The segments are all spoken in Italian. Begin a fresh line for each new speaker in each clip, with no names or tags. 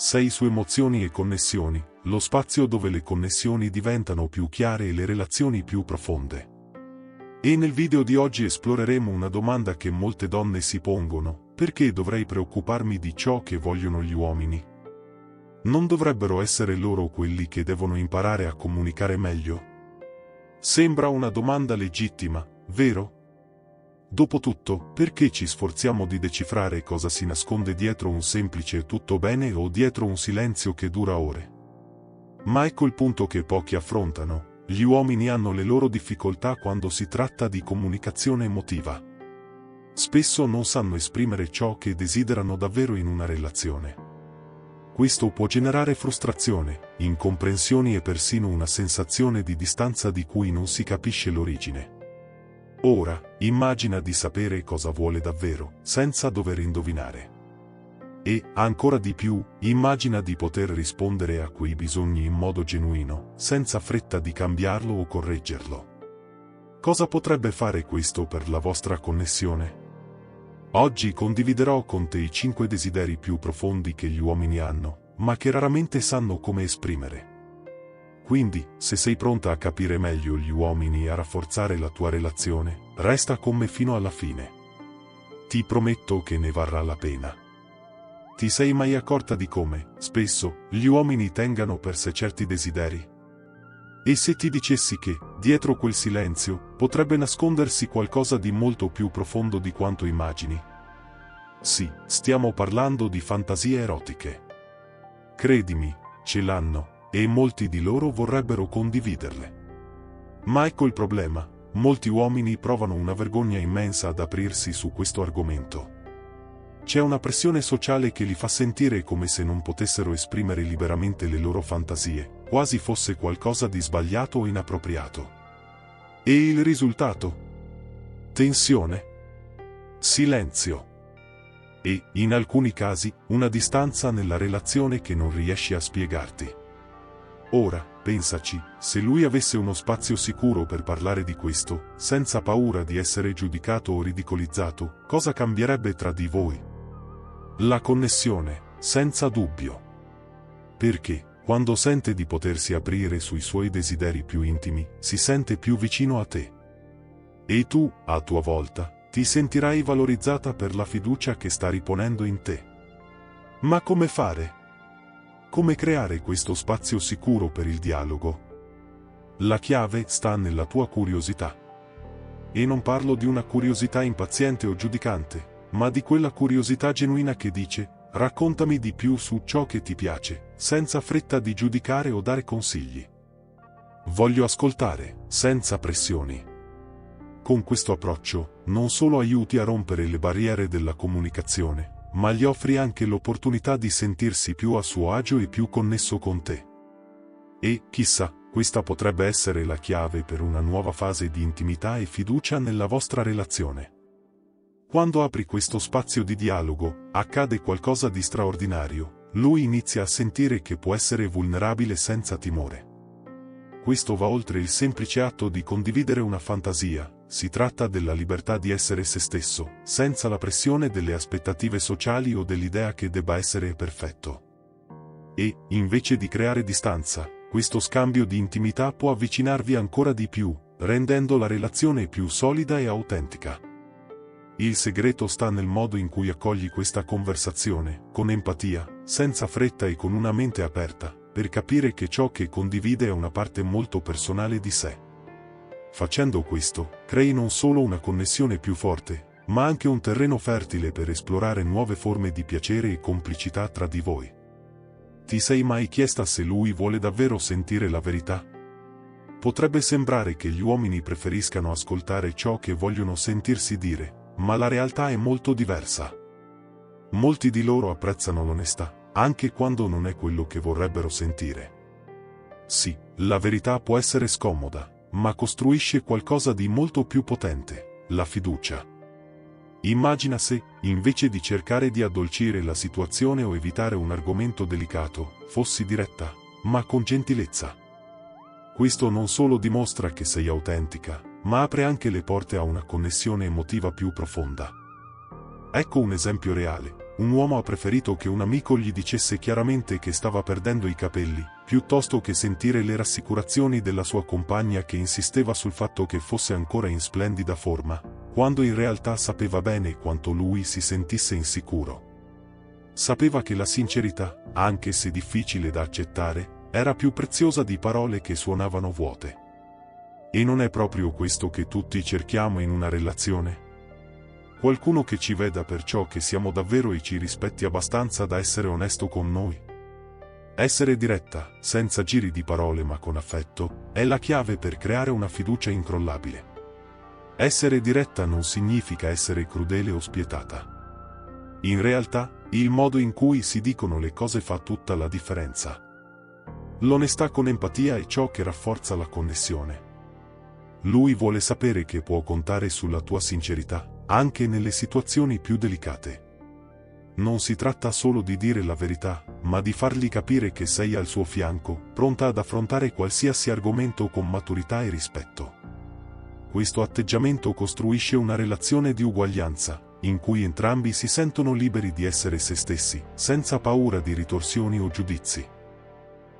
Sei su emozioni e connessioni, lo spazio dove le connessioni diventano più chiare e le relazioni più profonde. E nel video di oggi esploreremo una domanda che molte donne si pongono: perché dovrei preoccuparmi di ciò che vogliono gli uomini? Non dovrebbero essere loro quelli che devono imparare a comunicare meglio? Sembra una domanda legittima, vero? Dopotutto, perché ci sforziamo di decifrare cosa si nasconde dietro un semplice "tutto bene" o dietro un silenzio che dura ore? Ma ecco il punto che pochi affrontano: gli uomini hanno le loro difficoltà quando si tratta di comunicazione emotiva. Spesso non sanno esprimere ciò che desiderano davvero in una relazione. Questo può generare frustrazione, incomprensioni e persino una sensazione di distanza di cui non si capisce l'origine. Ora, immagina di sapere cosa vuole davvero, senza dover indovinare. E, ancora di più, immagina di poter rispondere a quei bisogni in modo genuino, senza fretta di cambiarlo o correggerlo. Cosa potrebbe fare questo per la vostra connessione? Oggi condividerò con te i 5 desideri più profondi che gli uomini hanno, ma che raramente sanno come esprimere. Quindi, se sei pronta a capire meglio gli uomini e a rafforzare la tua relazione, resta con me fino alla fine. Ti prometto che ne varrà la pena. Ti sei mai accorta di come, spesso, gli uomini tengano per sé certi desideri? E se ti dicessi che, dietro quel silenzio, potrebbe nascondersi qualcosa di molto più profondo di quanto immagini? Sì, stiamo parlando di fantasie erotiche. Credimi, ce l'hanno. E molti di loro vorrebbero condividerle. Ma ecco il problema: molti uomini provano una vergogna immensa ad aprirsi su questo argomento. C'è una pressione sociale che li fa sentire come se non potessero esprimere liberamente le loro fantasie, quasi fosse qualcosa di sbagliato o inappropriato. E il risultato? Tensione, silenzio e, in alcuni casi, una distanza nella relazione che non riesci a spiegarti. Ora, pensaci, se lui avesse uno spazio sicuro per parlare di questo, senza paura di essere giudicato o ridicolizzato, cosa cambierebbe tra di voi? La connessione, senza dubbio. Perché, quando sente di potersi aprire sui suoi desideri più intimi, si sente più vicino a te. E tu, a tua volta, ti sentirai valorizzata per la fiducia che sta riponendo in te. Ma come fare? Come creare questo spazio sicuro per il dialogo? La chiave sta nella tua curiosità. E non parlo di una curiosità impaziente o giudicante, ma di quella curiosità genuina che dice: raccontami di più su ciò che ti piace, senza fretta di giudicare o dare consigli. Voglio ascoltare, senza pressioni. Con questo approccio, non solo aiuti a rompere le barriere della comunicazione, ma gli offri anche l'opportunità di sentirsi più a suo agio e più connesso con te. E, chissà, questa potrebbe essere la chiave per una nuova fase di intimità e fiducia nella vostra relazione. Quando apri questo spazio di dialogo, accade qualcosa di straordinario: lui inizia a sentire che può essere vulnerabile senza timore. Questo va oltre il semplice atto di condividere una fantasia. Si tratta della libertà di essere se stesso, senza la pressione delle aspettative sociali o dell'idea che debba essere perfetto. E, invece di creare distanza, questo scambio di intimità può avvicinarvi ancora di più, rendendo la relazione più solida e autentica. Il segreto sta nel modo in cui accogli questa conversazione, con empatia, senza fretta e con una mente aperta, per capire che ciò che condivide è una parte molto personale di sé. Facendo questo, crei non solo una connessione più forte, ma anche un terreno fertile per esplorare nuove forme di piacere e complicità tra di voi. Ti sei mai chiesta se lui vuole davvero sentire la verità? Potrebbe sembrare che gli uomini preferiscano ascoltare ciò che vogliono sentirsi dire, ma la realtà è molto diversa. Molti di loro apprezzano l'onestà, anche quando non è quello che vorrebbero sentire. Sì, la verità può essere scomoda, ma costruisce qualcosa di molto più potente: la fiducia. Immagina se, invece di cercare di addolcire la situazione o evitare un argomento delicato, fossi diretta, ma con gentilezza. Questo non solo dimostra che sei autentica, ma apre anche le porte a una connessione emotiva più profonda. Ecco un esempio reale: un uomo ha preferito che un amico gli dicesse chiaramente che stava perdendo i capelli, piuttosto che sentire le rassicurazioni della sua compagna che insisteva sul fatto che fosse ancora in splendida forma, quando in realtà sapeva bene quanto lui si sentisse insicuro. Sapeva che la sincerità, anche se difficile da accettare, era più preziosa di parole che suonavano vuote. E non è proprio questo che tutti cerchiamo in una relazione? Qualcuno che ci veda per ciò che siamo davvero e ci rispetti abbastanza da essere onesto con noi. Essere diretta, senza giri di parole ma con affetto, è la chiave per creare una fiducia incrollabile. Essere diretta non significa essere crudele o spietata. In realtà, il modo in cui si dicono le cose fa tutta la differenza. L'onestà con empatia è ciò che rafforza la connessione. Lui vuole sapere che può contare sulla tua sincerità, anche nelle situazioni più delicate. Non si tratta solo di dire la verità, ma di fargli capire che sei al suo fianco, pronta ad affrontare qualsiasi argomento con maturità e rispetto. Questo atteggiamento costruisce una relazione di uguaglianza, in cui entrambi si sentono liberi di essere se stessi, senza paura di ritorsioni o giudizi.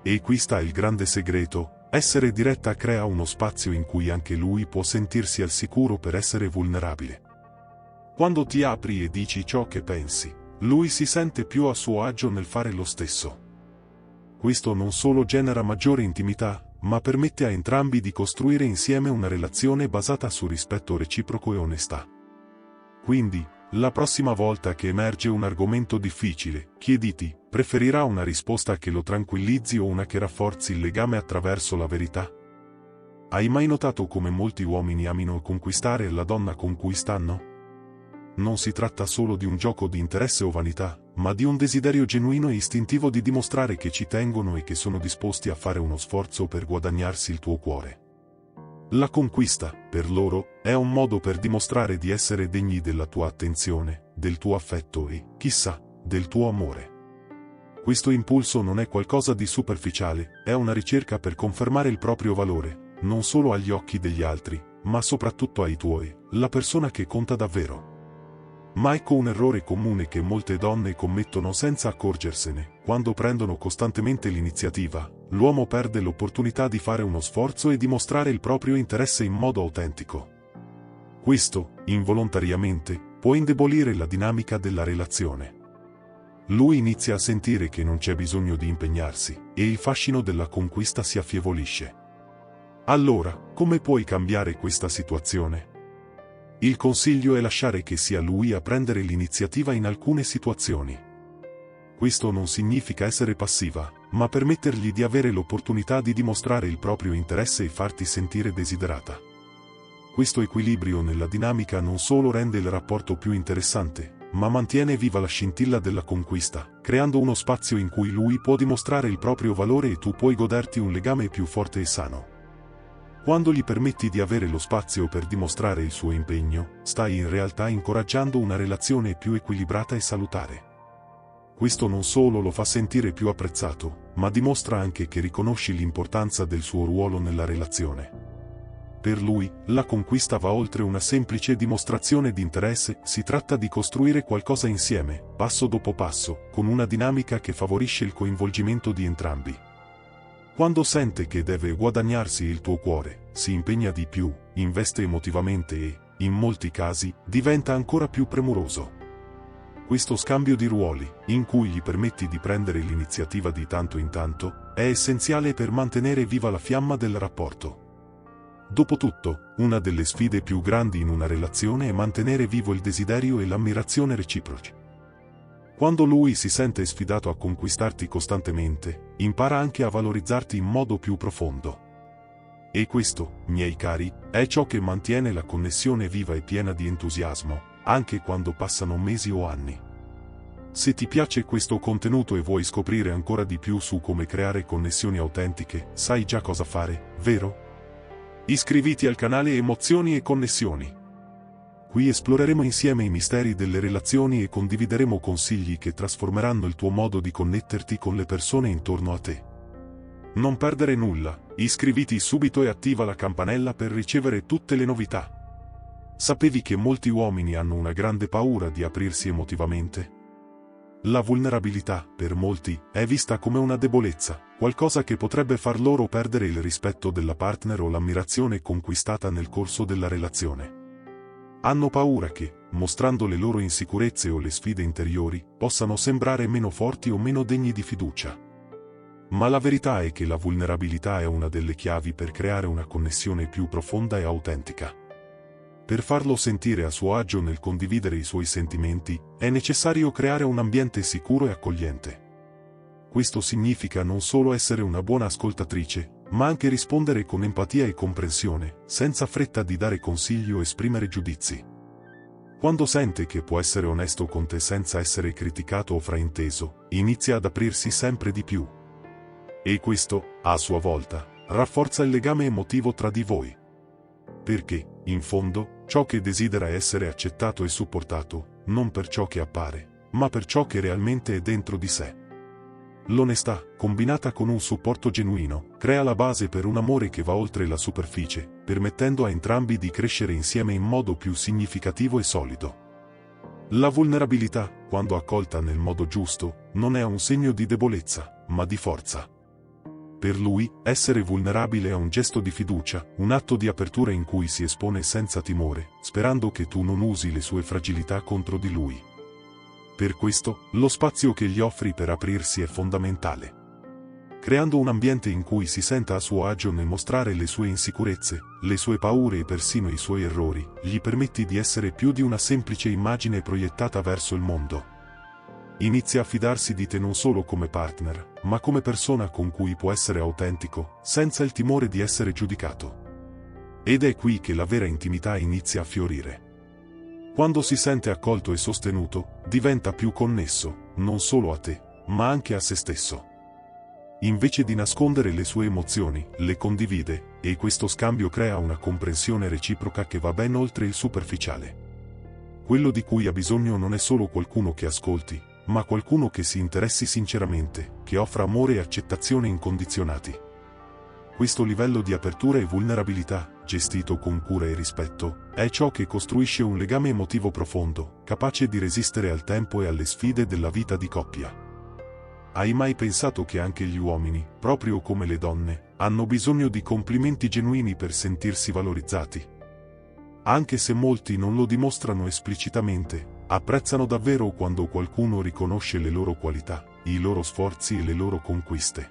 E qui sta il grande segreto: essere diretta crea uno spazio in cui anche lui può sentirsi al sicuro per essere vulnerabile. Quando ti apri e dici ciò che pensi, lui si sente più a suo agio nel fare lo stesso. Questo non solo genera maggiore intimità, ma permette a entrambi di costruire insieme una relazione basata su rispetto reciproco e onestà. Quindi, la prossima volta che emerge un argomento difficile, chiediti: preferirà una risposta che lo tranquillizzi o una che rafforzi il legame attraverso la verità? Hai mai notato come molti uomini amino conquistare la donna con cui stanno? Non si tratta solo di un gioco di interesse o vanità, ma di un desiderio genuino e istintivo di dimostrare che ci tengono e che sono disposti a fare uno sforzo per guadagnarsi il tuo cuore. La conquista, per loro, è un modo per dimostrare di essere degni della tua attenzione, del tuo affetto e, chissà, del tuo amore. Questo impulso non è qualcosa di superficiale, è una ricerca per confermare il proprio valore, non solo agli occhi degli altri, ma soprattutto ai tuoi, la persona che conta davvero. Ma ecco un errore comune che molte donne commettono senza accorgersene: quando prendono costantemente l'iniziativa, l'uomo perde l'opportunità di fare uno sforzo e dimostrare il proprio interesse in modo autentico. Questo, involontariamente, può indebolire la dinamica della relazione. Lui inizia a sentire che non c'è bisogno di impegnarsi, e il fascino della conquista si affievolisce. Allora, come puoi cambiare questa situazione? Il consiglio è lasciare che sia lui a prendere l'iniziativa in alcune situazioni. Questo non significa essere passiva, ma permettergli di avere l'opportunità di dimostrare il proprio interesse e farti sentire desiderata. Questo equilibrio nella dinamica non solo rende il rapporto più interessante, ma mantiene viva la scintilla della conquista, creando uno spazio in cui lui può dimostrare il proprio valore e tu puoi goderti un legame più forte e sano. Quando gli permetti di avere lo spazio per dimostrare il suo impegno, stai in realtà incoraggiando una relazione più equilibrata e salutare. Questo non solo lo fa sentire più apprezzato, ma dimostra anche che riconosci l'importanza del suo ruolo nella relazione. Per lui, la conquista va oltre una semplice dimostrazione di interesse, si tratta di costruire qualcosa insieme, passo dopo passo, con una dinamica che favorisce il coinvolgimento di entrambi. Quando sente che deve guadagnarsi il tuo cuore, si impegna di più, investe emotivamente e, in molti casi, diventa ancora più premuroso. Questo scambio di ruoli, in cui gli permetti di prendere l'iniziativa di tanto in tanto, è essenziale per mantenere viva la fiamma del rapporto. Dopotutto, una delle sfide più grandi in una relazione è mantenere vivo il desiderio e l'ammirazione reciproci. Quando lui si sente sfidato a conquistarti costantemente, impara anche a valorizzarti in modo più profondo. E questo, miei cari, è ciò che mantiene la connessione viva e piena di entusiasmo, anche quando passano mesi o anni. Se ti piace questo contenuto e vuoi scoprire ancora di più su come creare connessioni autentiche, sai già cosa fare, vero? Iscriviti al canale Emozioni e Connessioni. Qui esploreremo insieme i misteri delle relazioni e condivideremo consigli che trasformeranno il tuo modo di connetterti con le persone intorno a te. Non perdere nulla, iscriviti subito e attiva la campanella per ricevere tutte le novità. Sapevi che molti uomini hanno una grande paura di aprirsi emotivamente? La vulnerabilità, per molti, è vista come una debolezza, qualcosa che potrebbe far loro perdere il rispetto della partner o l'ammirazione conquistata nel corso della relazione. Hanno paura che, mostrando le loro insicurezze o le sfide interiori, possano sembrare meno forti o meno degni di fiducia. Ma la verità è che la vulnerabilità è una delle chiavi per creare una connessione più profonda e autentica. Per farlo sentire a suo agio nel condividere i suoi sentimenti, è necessario creare un ambiente sicuro e accogliente. Questo significa non solo essere una buona ascoltatrice, ma anche rispondere con empatia e comprensione, senza fretta di dare consigli o esprimere giudizi. Quando sente che può essere onesto con te senza essere criticato o frainteso, inizia ad aprirsi sempre di più. E questo, a sua volta, rafforza il legame emotivo tra di voi. Perché, in fondo, ciò che desidera è essere accettato e supportato, non per ciò che appare, ma per ciò che realmente è dentro di sé. L'onestà, combinata con un supporto genuino, crea la base per un amore che va oltre la superficie, permettendo a entrambi di crescere insieme in modo più significativo e solido. La vulnerabilità, quando accolta nel modo giusto, non è un segno di debolezza, ma di forza. Per lui, essere vulnerabile è un gesto di fiducia, un atto di apertura in cui si espone senza timore, sperando che tu non usi le sue fragilità contro di lui. Per questo, lo spazio che gli offri per aprirsi è fondamentale. Creando un ambiente in cui si senta a suo agio nel mostrare le sue insicurezze, le sue paure e persino i suoi errori, gli permetti di essere più di una semplice immagine proiettata verso il mondo. Inizia a fidarsi di te non solo come partner, ma come persona con cui può essere autentico, senza il timore di essere giudicato. Ed è qui che la vera intimità inizia a fiorire. Quando si sente accolto e sostenuto, diventa più connesso, non solo a te, ma anche a se stesso. Invece di nascondere le sue emozioni, le condivide, e questo scambio crea una comprensione reciproca che va ben oltre il superficiale. Quello di cui ha bisogno non è solo qualcuno che ascolti, ma qualcuno che si interessi sinceramente, che offra amore e accettazione incondizionati. Questo livello di apertura e vulnerabilità, gestito con cura e rispetto, è ciò che costruisce un legame emotivo profondo, capace di resistere al tempo e alle sfide della vita di coppia. Hai mai pensato che anche gli uomini, proprio come le donne, hanno bisogno di complimenti genuini per sentirsi valorizzati? Anche se molti non lo dimostrano esplicitamente, apprezzano davvero quando qualcuno riconosce le loro qualità, i loro sforzi e le loro conquiste.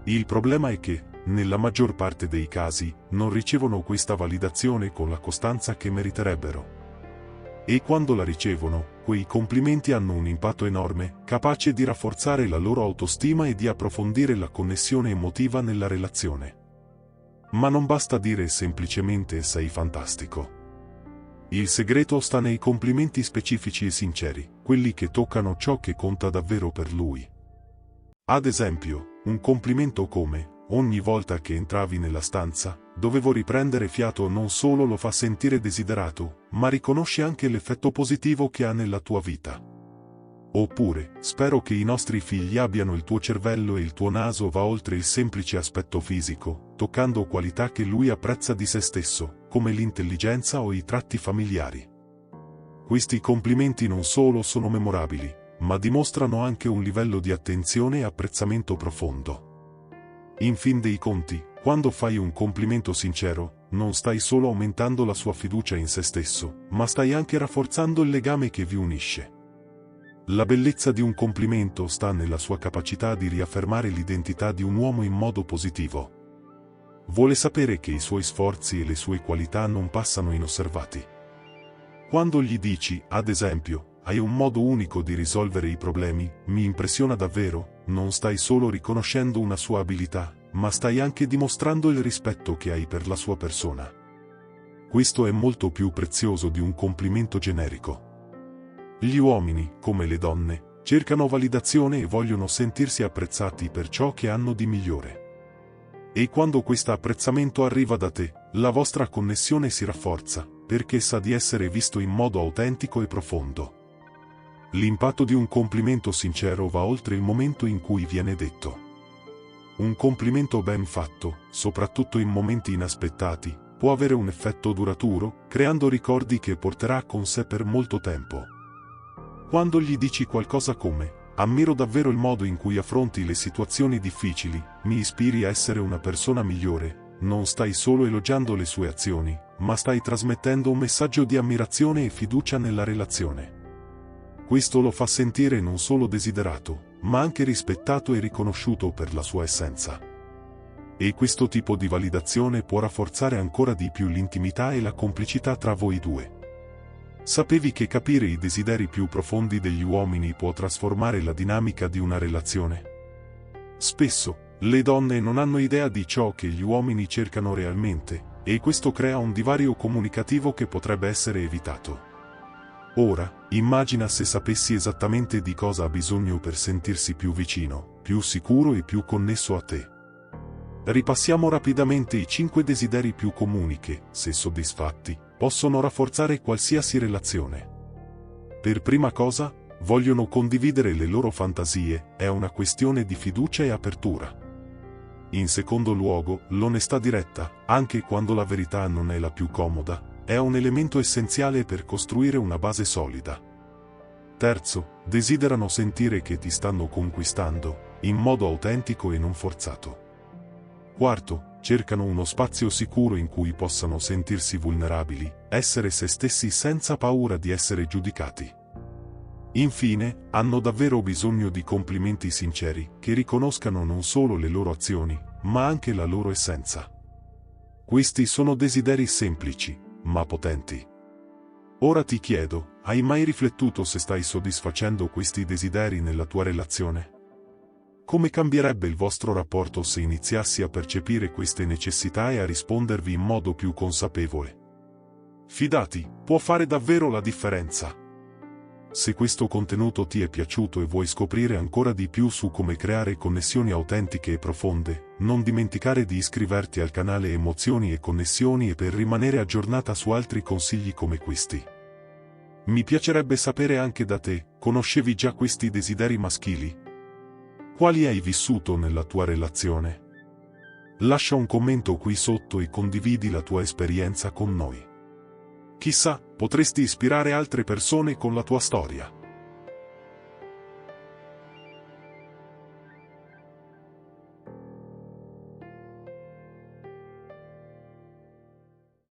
Il problema è che, nella maggior parte dei casi, non ricevono questa validazione con la costanza che meriterebbero. E quando la ricevono, quei complimenti hanno un impatto enorme, capace di rafforzare la loro autostima e di approfondire la connessione emotiva nella relazione. Ma non basta dire semplicemente sei fantastico. Il segreto sta nei complimenti specifici e sinceri, quelli che toccano ciò che conta davvero per lui. Ad esempio, un complimento come: ogni volta che entravi nella stanza, dovevo riprendere fiato non solo lo fa sentire desiderato, ma riconosce anche l'effetto positivo che ha nella tua vita. Oppure, spero che i nostri figli abbiano il tuo cervello e il tuo naso va oltre il semplice aspetto fisico, toccando qualità che lui apprezza di se stesso, come l'intelligenza o i tratti familiari. Questi complimenti non solo sono memorabili, ma dimostrano anche un livello di attenzione e apprezzamento profondo. In fin dei conti, quando fai un complimento sincero, non stai solo aumentando la sua fiducia in se stesso, ma stai anche rafforzando il legame che vi unisce. La bellezza di un complimento sta nella sua capacità di riaffermare l'identità di un uomo in modo positivo. Vuole sapere che i suoi sforzi e le sue qualità non passano inosservati. Quando gli dici, ad esempio, hai un modo unico di risolvere i problemi, mi impressiona davvero, non stai solo riconoscendo una sua abilità, ma stai anche dimostrando il rispetto che hai per la sua persona. Questo è molto più prezioso di un complimento generico. Gli uomini, come le donne, cercano validazione e vogliono sentirsi apprezzati per ciò che hanno di migliore. E quando questo apprezzamento arriva da te, la vostra connessione si rafforza, perché sa di essere visto in modo autentico e profondo. L'impatto di un complimento sincero va oltre il momento in cui viene detto. Un complimento ben fatto, soprattutto in momenti inaspettati, può avere un effetto duraturo, creando ricordi che porterà con sé per molto tempo. Quando gli dici qualcosa come: ammiro davvero il modo in cui affronti le situazioni difficili, mi ispiri a essere una persona migliore, non stai solo elogiando le sue azioni, ma stai trasmettendo un messaggio di ammirazione e fiducia nella relazione. Questo lo fa sentire non solo desiderato, ma anche rispettato e riconosciuto per la sua essenza. E questo tipo di validazione può rafforzare ancora di più l'intimità e la complicità tra voi due. Sapevi che capire i desideri più profondi degli uomini può trasformare la dinamica di una relazione? Spesso, le donne non hanno idea di ciò che gli uomini cercano realmente, e questo crea un divario comunicativo che potrebbe essere evitato. Ora, immagina se sapessi esattamente di cosa ha bisogno per sentirsi più vicino, più sicuro e più connesso a te. Ripassiamo rapidamente i 5 desideri più comuni che, se soddisfatti, possono rafforzare qualsiasi relazione. Per prima cosa, vogliono condividere le loro fantasie, è una questione di fiducia e apertura. In secondo luogo, l'onestà diretta, anche quando la verità non è la più comoda, è un elemento essenziale per costruire una base solida. Terzo, desiderano sentire che ti stanno conquistando, in modo autentico e non forzato. Quarto, cercano uno spazio sicuro in cui possano sentirsi vulnerabili, essere se stessi senza paura di essere giudicati. Infine, hanno davvero bisogno di complimenti sinceri, che riconoscano non solo le loro azioni, ma anche la loro essenza. Questi sono desideri semplici, ma potenti. Ora ti chiedo, hai mai riflettuto se stai soddisfacendo questi desideri nella tua relazione? Come cambierebbe il vostro rapporto se iniziassi a percepire queste necessità e a rispondervi in modo più consapevole? Fidati, può fare davvero la differenza. Se questo contenuto ti è piaciuto e vuoi scoprire ancora di più su come creare connessioni autentiche e profonde, non dimenticare di iscriverti al canale Emozioni e Connessioni e per rimanere aggiornata su altri consigli come questi. Mi piacerebbe sapere anche da te, conoscevi già questi desideri maschili? Quali hai vissuto nella tua relazione? Lascia un commento qui sotto e condividi la tua esperienza con noi. Chissà, potresti ispirare altre persone con la tua storia.